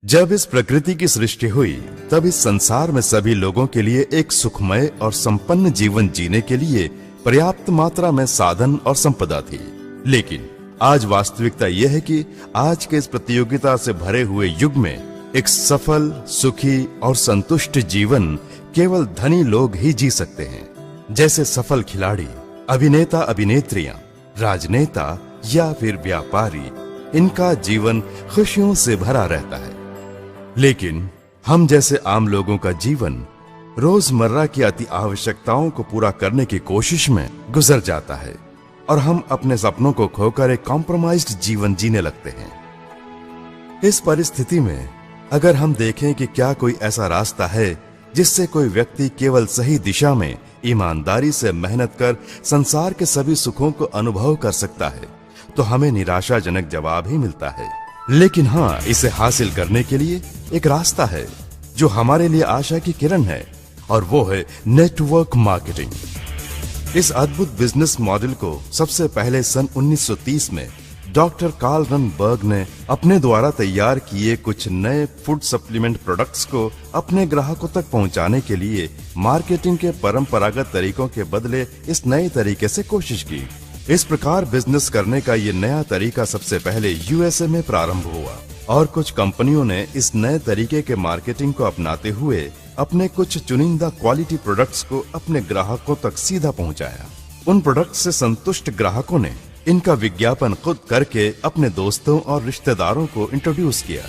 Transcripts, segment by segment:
जब इस प्रकृति की सृष्टि हुई तब इस संसार में सभी लोगों के लिए एक सुखमय और संपन्न जीवन जीने के लिए पर्याप्त मात्रा में साधन और संपदा थी। लेकिन आज वास्तविकता यह है कि आज के इस प्रतियोगिता से भरे हुए युग में एक सफल, सुखी और संतुष्ट जीवन केवल धनी लोग ही जी सकते हैं। जैसे सफल खिलाड़ी, अभिनेता, अभिनेत्रियां, राजनेता या फिर व्यापारी, इनका जीवन खुशियों से भरा रहता है। लेकिन हम जैसे आम लोगों का जीवन रोजमर्रा की अति आवश्यकताओं को पूरा करने की कोशिश में गुजर जाता है और हम अपने सपनों को खोकर एक कॉम्प्रोमाइज्ड जीवन जीने लगते हैं। इस परिस्थिति में अगर हम देखें कि क्या कोई ऐसा रास्ता है जिससे कोई व्यक्ति केवल सही दिशा में ईमानदारी से मेहनत कर संसार के सभी सुखों को अनुभव कर सकता है, तो हमें निराशाजनक जवाब ही मिलता है। लेकिन हाँ, इसे हासिल करने के लिए एक रास्ता है जो हमारे लिए आशा की किरण है, और वो है नेटवर्क मार्केटिंग। इस अद्भुत बिजनेस मॉडल को सबसे पहले सन 1930 में डॉक्टर कार्ल रनबर्ग ने अपने द्वारा तैयार किए कुछ नए फूड सप्लीमेंट प्रोडक्ट्स को अपने ग्राहकों तक पहुंचाने के लिए मार्केटिंग के परंपरागत तरीकों के बदले इस नए तरीके से कोशिश की। इस प्रकार बिजनेस करने का ये नया तरीका सबसे पहले यूएसए में प्रारंभ हुआ और कुछ कंपनियों ने इस नए तरीके के मार्केटिंग को अपनाते हुए अपने कुछ चुनिंदा क्वालिटी प्रोडक्ट्स को अपने ग्राहकों तक सीधा पहुंचाया। उन प्रोडक्ट्स से संतुष्ट ग्राहकों ने इनका विज्ञापन खुद करके अपने दोस्तों और रिश्तेदारों को इंट्रोड्यूस किया।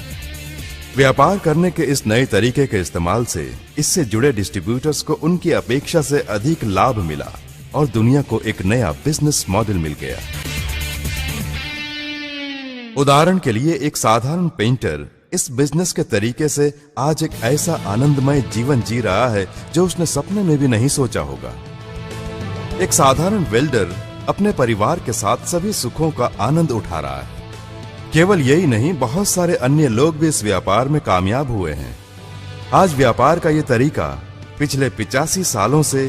व्यापार करने के इस नए तरीके के इस्तेमाल से इससे जुड़े डिस्ट्रीब्यूटर्स को उनकी अपेक्षा से अधिक लाभ मिला और दुनिया को एक नया बिजनेस मॉडल मिल गया। उदाहरण के लिए एक साधारण पेंटर इस बिजनेस के तरीके से आज एक ऐसा आनंदमय जीवन जी रहा है जो उसने सपने में भी नहीं सोचा होगा। एक साधारण वेल्डर अपने परिवार के साथ सभी सुखों का आनंद उठा रहा है। केवल यही नहीं, बहुत सारे अन्य लोग भी इस व्यापार में कामयाब हुए हैं। आज व्यापार का ये तरीका पिछले 85 सालों से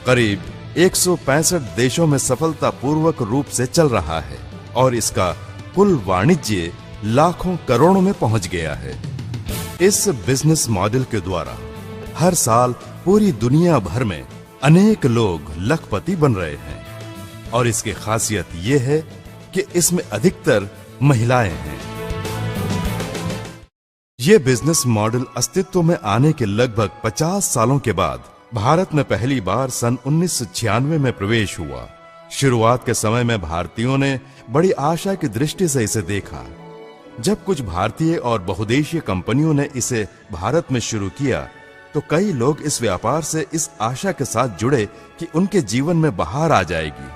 करीब 165 देशों में सफलतापूर्वक रूप से चल रहा है और इसका कुल वाणिज्य लाखों करोड़ों में पहुंच गया है। इस बिजनेस मॉडल के द्वारा हर साल पूरी दुनिया भर में अनेक लोग लखपति बन रहे हैं और इसकी खासियत यह है कि इसमें अधिकतर महिलाएं हैं। यह बिजनेस मॉडल अस्तित्व में आने के लगभग 50 सालों के बाद भारत में पहली बार सन 1996 में प्रवेश हुआ। शुरुआत के समय में भारतीयों ने बड़ी आशा की दृष्टि से इसे देखा। जब कुछ भारतीय और बहुदेशीय कंपनियों ने इसे भारत में शुरू किया तो कई लोग इस व्यापार से इस आशा के साथ जुड़े कि उनके जीवन में बहार आ जाएगी।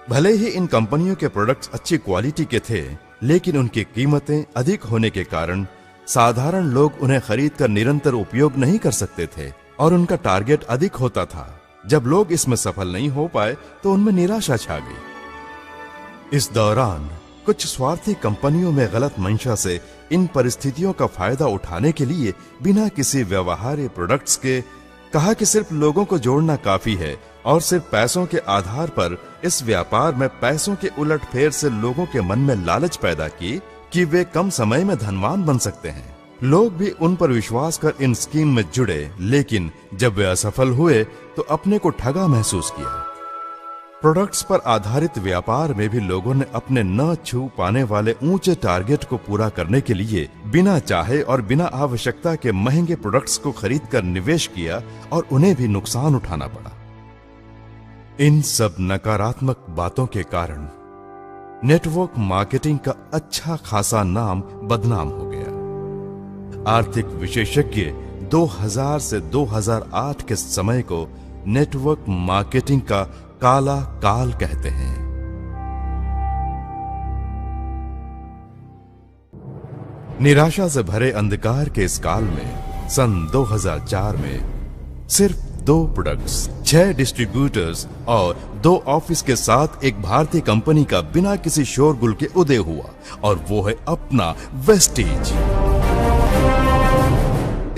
भले ही इन कंपनियों के प्रोडक्ट्स अच्छी क्वालिटी के थे, लेकिन उनकी कीमतें अधिक होने के कारण साधारण लोग उन्हें खरीदकर निरंतर उपयोग नहीं कर सकते थे और उनका टारगेट अधिक होता था। जब लोग इसमें सफल नहीं हो पाए तो उनमें निराशा छा गई। इस दौरान कुछ स्वार्थी कंपनियों में गलत मंशा से इन परिस्थितियों का फायदा उठाने के लिए बिना किसी व्यवहार्य प्रोडक्ट्स के कहा कि सिर्फ लोगों को जोड़ना काफी है और सिर्फ पैसों के आधार पर इस व्यापार में पैसों के उलटफेर से लोगों के मन में लालच पैदा की कि वे कम समय में धनवान बन सकते हैं। लोग भी उन पर विश्वास कर इन स्कीम में जुड़े, लेकिन जब वे असफल हुए तो अपने को ठगा महसूस किया। प्रोडक्ट्स पर आधारित व्यापार में भी लोगों ने अपने न छू पाने वाले ऊंचे टारगेट को पूरा करने के लिए बिना चाहे और बिना आवश्यकता के महंगे प्रोडक्ट्स को खरीदकर निवेश किया और उन्हें भी नुकसान उठाना पड़ा। इन सब नकारात्मक बातों के कारण नेटवर्क मार्केटिंग का अच्छा खासा नाम बदनाम हो गया। आर्थिक विशेषज्ञ 2000 से 2008 के समय को नेटवर्क मार्केटिंग का काला काल कहते हैं। निराशा से भरे अंधकार के इस काल में सन 2004 में सिर्फ 2 प्रोडक्ट्स, 6 डिस्ट्रीब्यूटर्स और 2 ऑफिस के साथ एक भारतीय कंपनी का बिना किसी शोरगुल के उदय हुआ और वो है अपना वेस्टीज।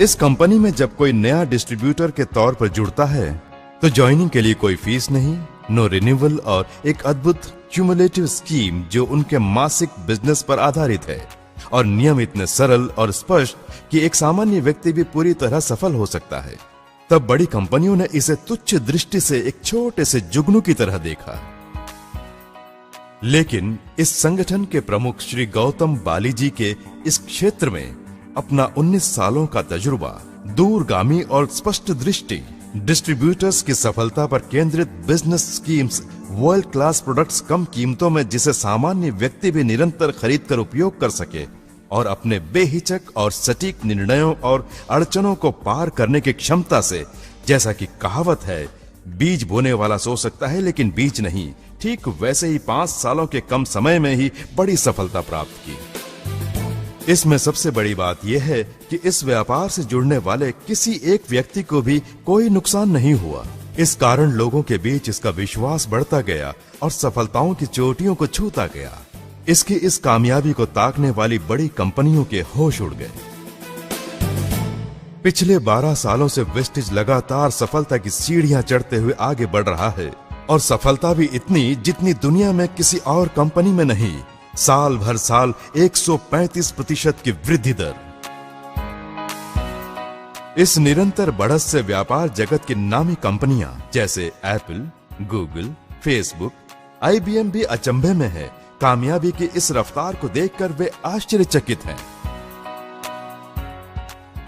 इस कंपनी में जब कोई नया डिस्ट्रीब्यूटर के तौर पर जुड़ता है तो ज्वाइनिंग के लिए कोई फीस नहीं, नो रिन्यूअल और एक अद्भुत क्यूमुलेटिव स्कीम जो उनके मासिक बिजनेस पर आधारित है। और नियम इतने सरल और स्पष्ट कि एक सामान्य व्यक्ति भी पूरी तरह सफल हो सकता है, तब बड़ी कंपनियों ने इसे तुच्छ दृष्टि से एक छोटे से जुगनू की तरह देखा। लेकिन इस संगठन के प्रमुख श्री गौतम बालीजी के इस क्षेत्र में अपना 19 सालों का तजुर्बा, दूरगामी और स्पष्ट दृष्टि, डिस्ट्रीब्यूटर्स की सफलता पर केंद्रित business schemes, world class products कम कीमतों में जिसे सामान्य व्यक्ति भी निरंतर खरीद कर उपयोग कर सके और अपने बेहिचक और सटीक निर्णयों और अड़चनों को पार करने की क्षमता से, जैसा कि कहावत है, बीज बोने वाला सो सकता है लेकिन बीज नहीं, ठीक वैसे ही 5 सालों के कम समय में ही बड़ी सफलता प्राप्त की। इसमें सबसे बड़ी बात यह है कि इस व्यापार से जुड़ने वाले किसी एक व्यक्ति को भी कोई नुकसान नहीं हुआ। इस कारण लोगों के बीच इसका विश्वास बढ़ता गया और सफलताओं की चोटियों को छूता गया। इसकी इस कामयाबी को ताकने वाली बड़ी कंपनियों के होश उड़ गए। पिछले 12 सालों से वेस्टिज लगातार सफलता की सीढ़ियां चढ़ते हुए आगे बढ़ रहा है और सफलता भी इतनी जितनी दुनिया में किसी और कंपनी में नहीं। साल भर साल 135% की वृद्धि दर। इस निरंतर बढ़त से व्यापार जगत की नामी कंपनियां जैसे एप्पल, गूगल, फेसबुक, IBM भी अचंभे में है। कामयाबी की इस रफ्तार को देखकर वे आश्चर्यचकित हैं।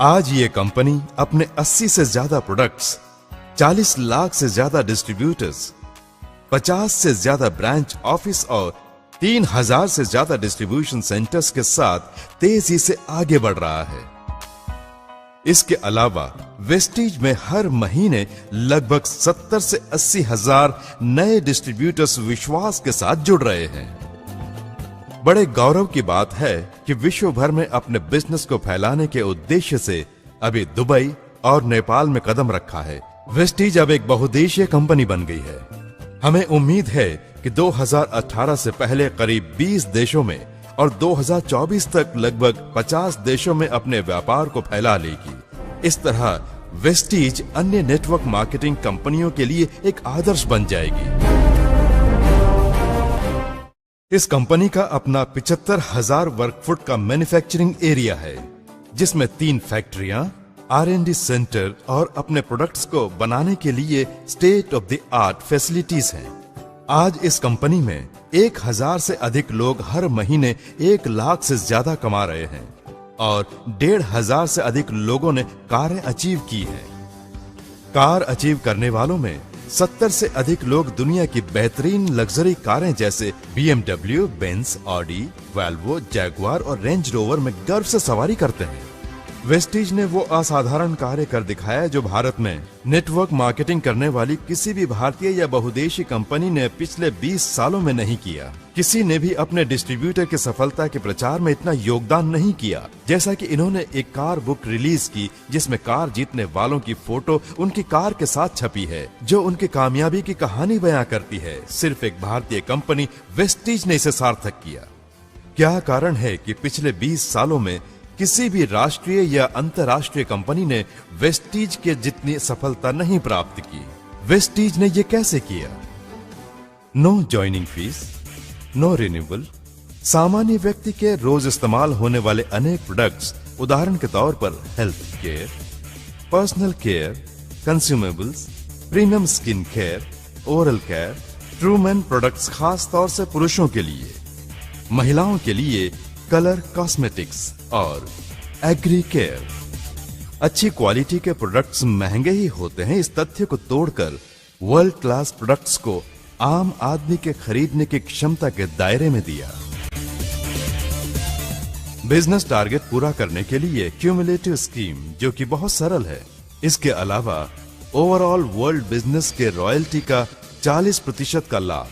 आज ये कंपनी अपने 80 से ज्यादा प्रोडक्ट्स, 40 लाख से ज्यादा डिस्ट्रीब्यूटर्स, 50 से ज्यादा ब्रांच ऑफिस और 3000 से ज्यादा डिस्ट्रीब्यूशन सेंटर्स के साथ तेजी से आगे बढ़ रहा है। इसके अलावा वेस्टीज में हर महीने लगभग 70 से 80 हजार नए डिस्ट्रीब्यूटर्स विश्वास के साथ जुड़ रहे हैं। बड़े गौरव की बात है कि विश्व भर में अपने बिजनेस को फैलाने के उद्देश्य से अभी दुबई और नेपाल में कदम रखा है। वेस्टीज अब एक बहुदेशीय कंपनी बन गई है। हमें उम्मीद है कि 2018 से पहले करीब 20 देशों में और 2024 तक लगभग 50 देशों में अपने व्यापार को फैला लेगी। इस तरह वेस्टीज अन्य नेटवर्क मार्केटिंग कंपनियों के लिए एक आदर्श बन जाएगी। इस कंपनी का अपना 75,000 वर्ग फुट का मैन्युफैक्चरिंग एरिया है, जिसमें 3 फैक्ट्रियां, R&D सेंटर और अपने प्रोडक्ट्स को बनाने के लिए state of the art facilities हैं। आज इस कंपनी में 1000 से अधिक लोग हर महीने 1 लाख से ज्यादा कमा रहे हैं और 1500 से अधिक लोगों ने कारें अचीव की हैं। कार अचीव करने वालों में 70 से अधिक लोग दुनिया की बेहतरीन लग्जरी कारें जैसे BMW, Benz, Audi, Volvo, Jaguar और रेंज रोवर में गर्व से सवारी करते हैं। वेस्टीज ने वो असाधारण कार्य कर दिखाया जो भारत में नेटवर्क मार्केटिंग करने वाली किसी भी भारतीय या बहुदेशी कंपनी ने पिछले 20 सालों में नहीं किया। किसी ने भी अपने डिस्ट्रीब्यूटर की सफलता के प्रचार में इतना योगदान नहीं किया जैसा कि इन्होंने एक कार बुक रिलीज की, जिसमें कार जीतने वालों की फोटो उनकी कार के साथ छपी है, जो उनकी कामयाबी की कहानी बयां करती है। सिर्फ एक भारतीय कंपनी वेस्टीज ने इसे सार्थक किया। क्या कारण है कि पिछले 20 सालों में किसी भी राष्ट्रीय या अंतर्राष्ट्रीय कंपनी ने वेस्टीज के जितनी सफलता नहीं प्राप्त की? वेस्टीज ने यह कैसे किया? No joining fees, no renewal, सामान्य व्यक्ति के रोज इस्तेमाल होने वाले अनेक प्रोडक्ट्स, उदाहरण के तौर पर health care, personal care, consumables, premium skin care, oral care, ट्रूमैन प्रोडक्ट्स खास तौर से पुरुषों के लिए, महिलाओं के लिए कलर कॉस्मेटिक्स और एग्री केयर। अच्छी क्वालिटी के प्रोडक्ट्स महंगे ही होते हैं, इस तथ्य को तोड़कर वर्ल्ड क्लास प्रोडक्ट्स को आम आदमी के खरीदने की क्षमता के दायरे में दिया। बिजनेस टारगेट पूरा करने के लिए क्यूमुलेटिव स्कीम, जो कि बहुत सरल है। इसके अलावा ओवरऑल वर्ल्ड बिजनेस के रॉयल्टी का 40% का लाभ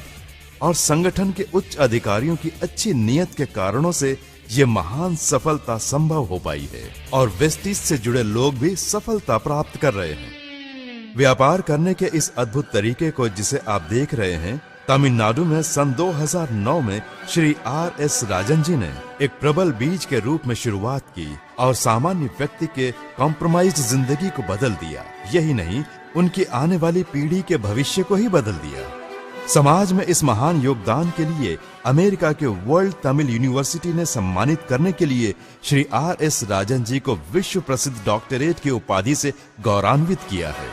और संगठन के उच्च अधिकारियों की अच्छी नीयत के कारणों से ये महान सफलता संभव हो पाई है और वेस्टीज से जुड़े लोग भी सफलता प्राप्त कर रहे हैं। व्यापार करने के इस अद्भुत तरीके को जिसे आप देख रहे हैं, तमिलनाडु में सन 2009 में श्री R.S. राजन जी ने एक प्रबल बीज के रूप में शुरुआत की और सामान्य व्यक्ति के कॉम्प्रोमाइज्ड जिंदगी को बदल दिया। यही नहीं, उनकी आने वाली पीढ़ी के भविष्य को ही बदल दिया। समाज में इस महान योगदान के लिए अमेरिका के वर्ल्ड तमिल यूनिवर्सिटी ने सम्मानित करने के लिए श्री R.S. राजन जी को विश्व प्रसिद्ध डॉक्टरेट की उपाधि से गौरवान्वित किया है।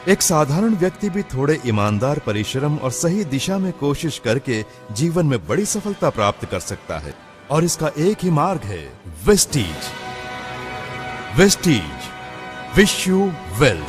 एक साधारण व्यक्ति भी थोड़े ईमानदार परिश्रम और सही दिशा में कोशिश करके जीवन में बड़ी सफलता प्राप्त कर सकता है, और इसका एक ही मार्ग है Vestige. Vestige, wish you well.